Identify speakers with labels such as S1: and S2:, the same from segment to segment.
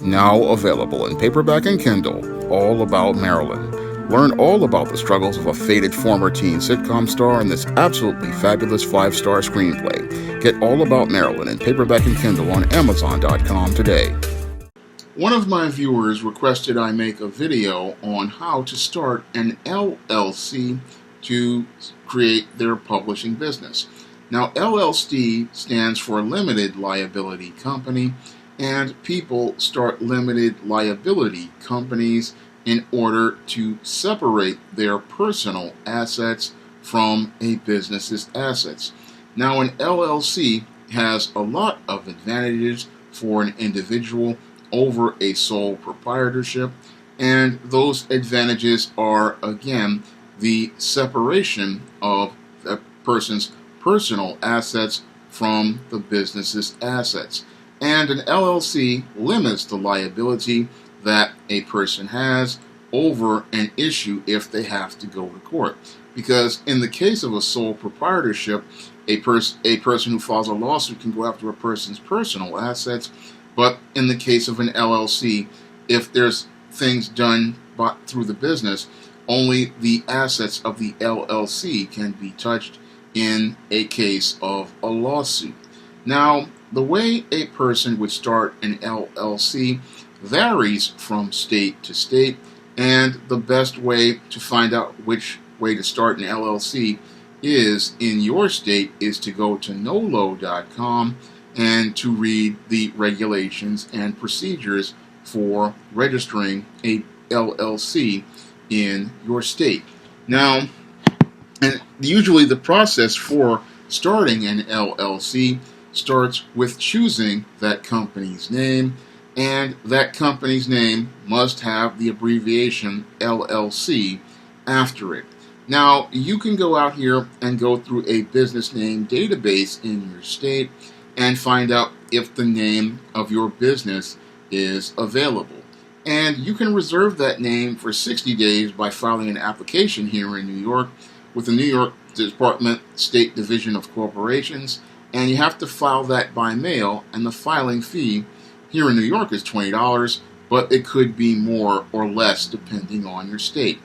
S1: Now available in paperback and Kindle, All About Marilyn. Learn all about the struggles of a faded former teen sitcom star in this absolutely fabulous 5-star screenplay. Get All About Marilyn in paperback and Kindle on Amazon.com today. One of my viewers requested I make a video on how to start an LLC to create their publishing business. Now, LLC stands for Limited Liability Company, and people start limited liability companies in order to separate their personal assets from a business's assets. Now, an LLC has a lot of advantages for an individual over a sole proprietorship, and those advantages are, again, the separation of a person's personal assets from the business's assets. And an LLC limits the liability that a person has over an issue if they have to go to court. Because in the case of a sole proprietorship, a person who files a lawsuit can go after a person's personal assets. But in the case of an LLC, if there's things done through the business, only the assets of the LLC can be touched in a case of a lawsuit. Now, the way a person would start an LLC varies from state to state, and the best way to find out which way to start an LLC is in your state is to go to nolo.com and to read the regulations and procedures for registering a LLC in your state. Now, and usually the process for starting an LLC starts with choosing that company's name, and that company's name must have the abbreviation LLC after it. Now, you can go out here and go through a business name database in your state and find out if the name of your business is available. And you can reserve that name for 60 days by filing an application here in New York with the New York Department State Division of Corporations, and you have to file that by mail, and the filing fee here in New York is $20, but it could be more or less depending on your state.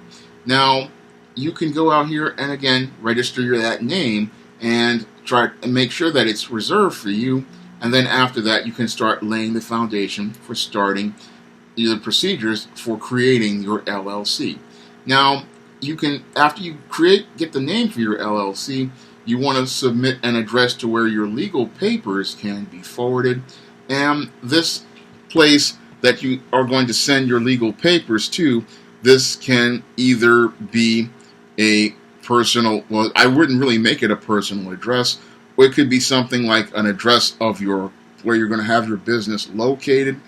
S1: Now, you can go out here and again register that name and try and make sure that it's reserved for you, and then after that you can start laying the foundation for starting the procedures for creating your LLC. Now, you can, after you get the name for your LLC, you want to submit an address to where your legal papers can be forwarded. And this place that you are going to send your legal papers to, this can either be a personal, well, I wouldn't really make it a personal address, or it could be something like an address of where you're going to have your business located,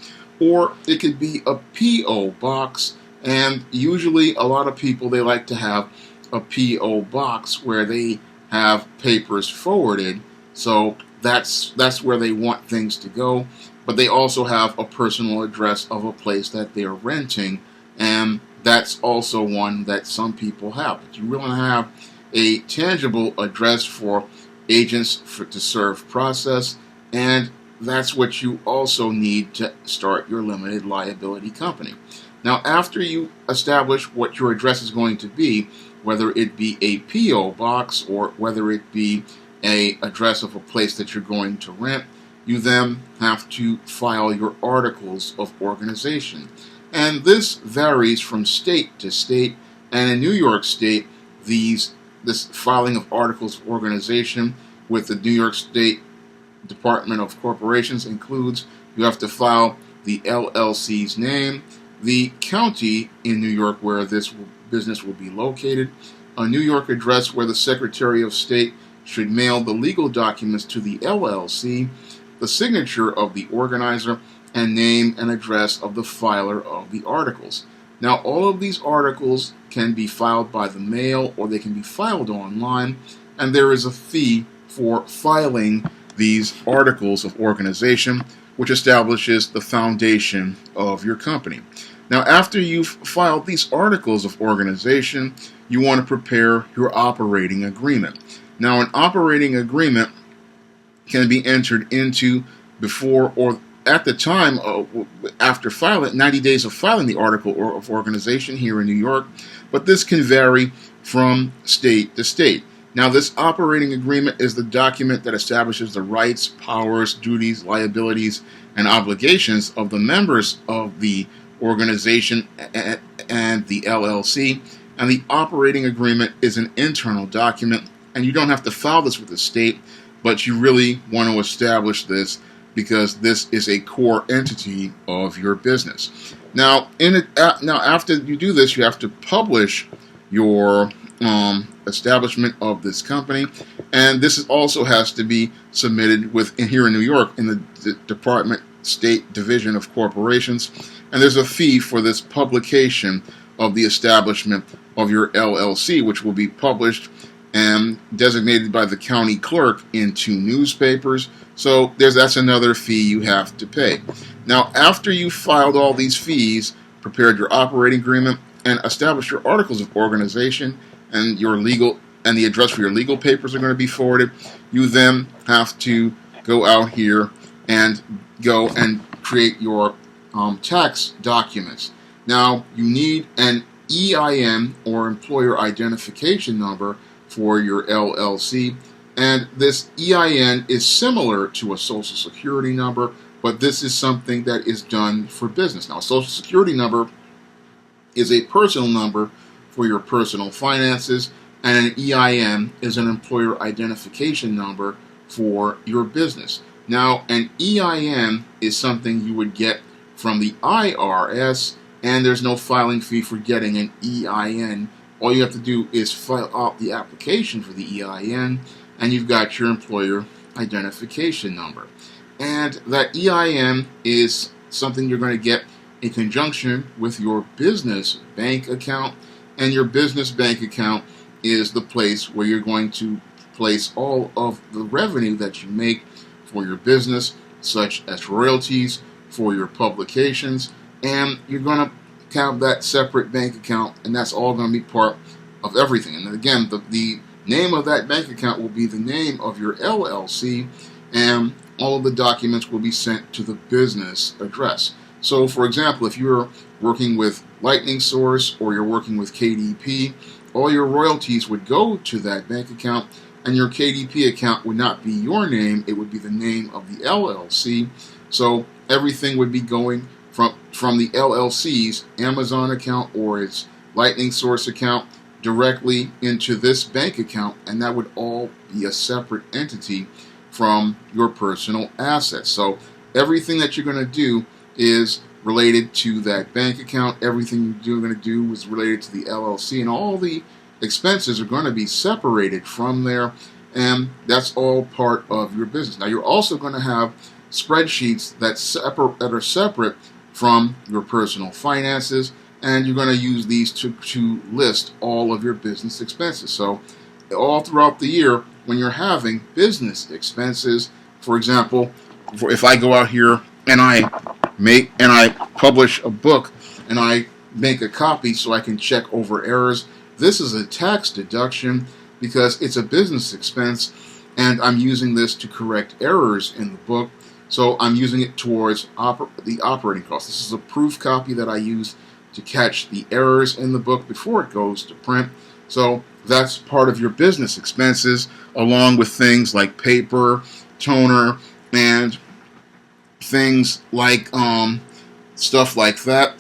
S1: or it could be a P.O. box. And usually a lot of people, they like to have a P.O. box where they have papers forwarded, so that's where they want things to go. But they also have a personal address of a place that they're renting, and that's also one that some people have. But you really have a tangible address for agents to serve process, and that's what you also need to start your limited liability company. Now, after you establish what your address is going to be, whether it be a P.O. box or whether it be an address of a place that you're going to rent, you then have to file your articles of organization. And this varies from state to state, and in New York State, this filing of articles of organization with the New York State Department of Corporations includes you have to file the LLC's name, the county in New York where this business will be located, a New York address where the Secretary of State should mail the legal documents to the LLC, the signature of the organizer, and name and address of the filer of the articles. Now, all of these articles can be filed by the mail or they can be filed online, and there is a fee for filing these articles of organization, which establishes the foundation of your company. Now, after you've filed these articles of organization, you want to prepare your operating agreement. Now, an operating agreement can be entered into before or at the time, after filing, 90 days of filing the article of organization here in New York, but this can vary from state to state. Now, this operating agreement is the document that establishes the rights, powers, duties, liabilities, and obligations of the members of the organization and the LLC. And the operating agreement is an internal document, and you don't have to file this with the state, but you really want to establish this because this is a core entity of your business. Now, after you do this, you have to publish your establishment of this company, and this also has to be submitted here in New York in the Department State Division of Corporations, and there's a fee for this publication of the establishment of your LLC, which will be published and designated by the county clerk in 2 newspapers. So that's another fee you have to pay. Now, after you filed all these fees, prepared your operating agreement, and established your articles of organization, and the address for your legal papers are going to be forwarded, you then have to go out here and go and create your tax documents. Now, you need an EIN, or employer identification number, for your LLC, and this EIN is similar to a social security number, but this is something that is done for business. Now, a social security number is a personal number for your personal finances, and an EIN is an employer identification number for your business. Now, an EIN is something you would get from the IRS, and there's no filing fee for getting an EIN. All you have to do is fill out the application for the EIN, and you've got your employer identification number. And that EIN is something you're going to get in conjunction with your business bank account, and your business bank account is the place where you're going to place all of the revenue that you make for your business, such as royalties for your publications, and you're going to have that separate bank account, and that's all going to be part of everything. And again, the name of that bank account will be the name of your LLC, and all of the documents will be sent to the business address. So, for example, if you're working with Lightning Source or you're working with KDP, all your royalties would go to that bank account, and your KDP account would not be your name, it would be the name of the LLC. So everything would be going from the LLC's Amazon account or its Lightning Source account directly into this bank account, and that would all be a separate entity from your personal assets. So everything that you're going to do is related to that bank account. Everything you're going to do is related to the LLC, and all the expenses are going to be separated from there, and that's all part of your business. Now, you're also going to have spreadsheets that are separate from your personal finances, and you're going to use these to list all of your business expenses. So all throughout the year, when you're having business expenses, for example, if I go out here and I publish a book and I make a copy so I can check over errors, this is a tax deduction because it's a business expense, and I'm using this to correct errors in the book. So I'm using it towards the operating costs. This is a proof copy that I use to catch the errors in the book before it goes to print. So that's part of your business expenses, along with things like paper, toner, and things like stuff like that.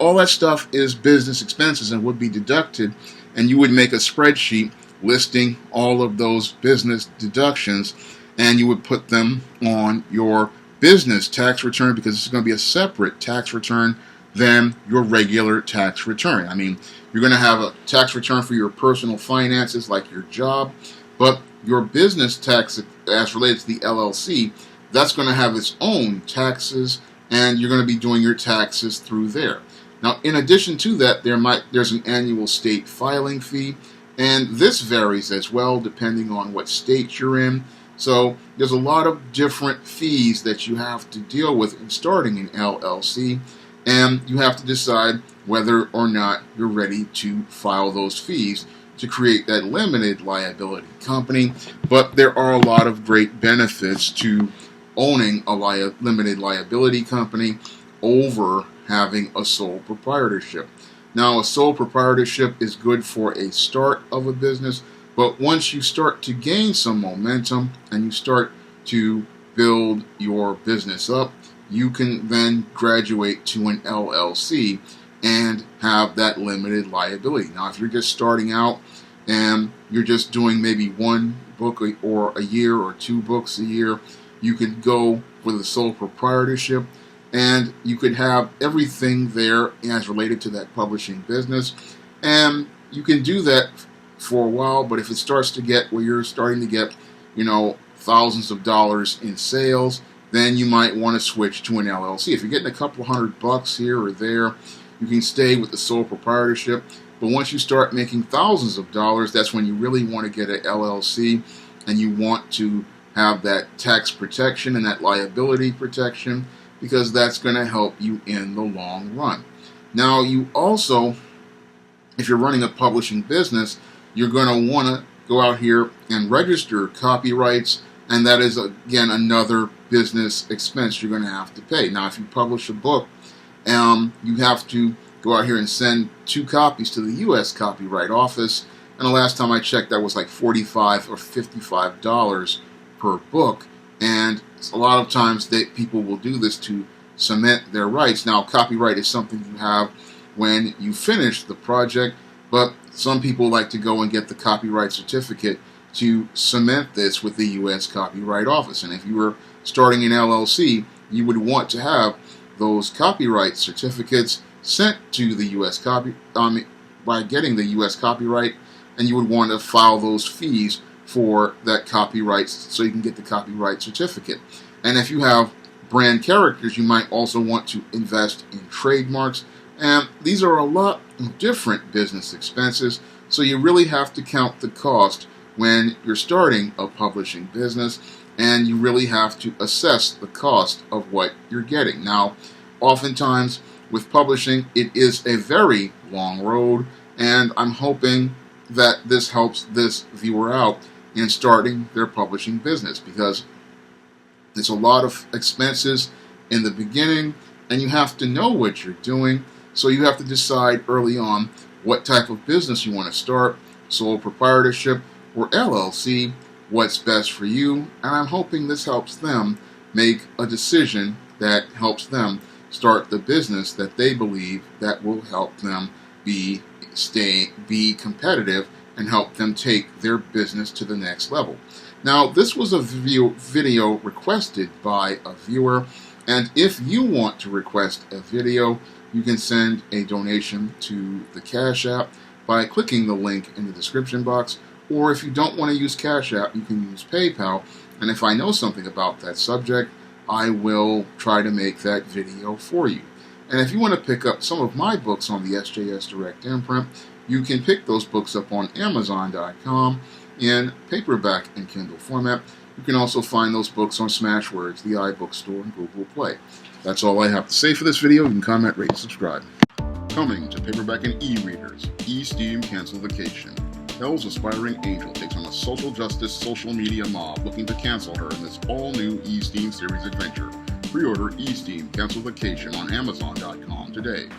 S1: All that stuff is business expenses and would be deducted, and you would make a spreadsheet listing all of those business deductions, and you would put them on your business tax return, because it's going to be a separate tax return than your regular tax return. I mean, you're going to have a tax return for your personal finances, like your job, but your business tax, as related to the LLC, that's going to have its own taxes, and you're going to be doing your taxes through there. Now, in addition to that, there's an annual state filing fee, and this varies as well depending on what state you're in. So there's a lot of different fees that you have to deal with in starting an LLC, and you have to decide whether or not you're ready to file those fees to create that limited liability company. But there are a lot of great benefits to owning a limited liability company over having a sole proprietorship. Now, a sole proprietorship is good for a start of a business, but once you start to gain some momentum and you start to build your business up, you can then graduate to an LLC and have that limited liability. Now, if you're just starting out and you're just doing maybe one book or a year or 2 books a year, you could go with a sole proprietorship and you could have everything there as related to that publishing business. And you can do that for a while, but if it starts to get where you're starting to get, thousands of dollars in sales, then you might want to switch to an LLC. If you're getting a couple $100 here or there, you can stay with the sole proprietorship. But once you start making thousands of dollars, that's when you really want to get an LLC, and you want to have that tax protection and that liability protection, because that's going to help you in the long run. Now, you also, if you're running a publishing business, you're going to want to go out here and register copyrights, and that is, again, another business expense you're going to have to pay. Now, if you publish a book, you have to go out here and send 2 copies to the U.S. Copyright Office, and the last time I checked, that was like $45 or $55 per book, and a lot of times people will do this to cement their rights. Now, copyright is something you have when you finish the project, but some people like to go and get the copyright certificate to cement this with the U.S. Copyright Office. And if you were starting an LLC, you would want to have those copyright certificates sent to the U.S. by getting the U.S. copyright, and you would want to file those fees for that copyright so you can get the copyright certificate. And if you have brand characters, you might also want to invest in trademarks. And these are a lot of different business expenses, so you really have to count the cost when you're starting a publishing business, and you really have to assess the cost of what you're getting. Now, oftentimes with publishing, it is a very long road, and I'm hoping that this helps this viewer out in starting their publishing business, because it's a lot of expenses in the beginning, and you have to know what you're doing. So you have to decide early on what type of business you want to start, sole proprietorship or LLC, what's best for you. And I'm hoping this helps them make a decision that helps them start the business that they believe that will help them be competitive and help them take their business to the next level. Now, this was a video requested by a viewer, and if you want to request a video, you can send a donation to the Cash App by clicking the link in the description box, or if you don't want to use Cash App, you can use PayPal, and if I know something about that subject, I will try to make that video for you. And if you want to pick up some of my books on the SJS Direct imprint, you can pick those books up on Amazon.com in paperback and Kindle format. You can also find those books on Smashwords, the iBookstore, and Google Play. That's all I have to say for this video. You can comment, rate, and subscribe. Coming to paperback and e-readers, E-Steam Cancel Vacation. Hell's aspiring angel takes on a social justice social media mob looking to cancel her in this all-new E-Steam series adventure. Pre-order E-Steam Cancel Vacation on Amazon.com today.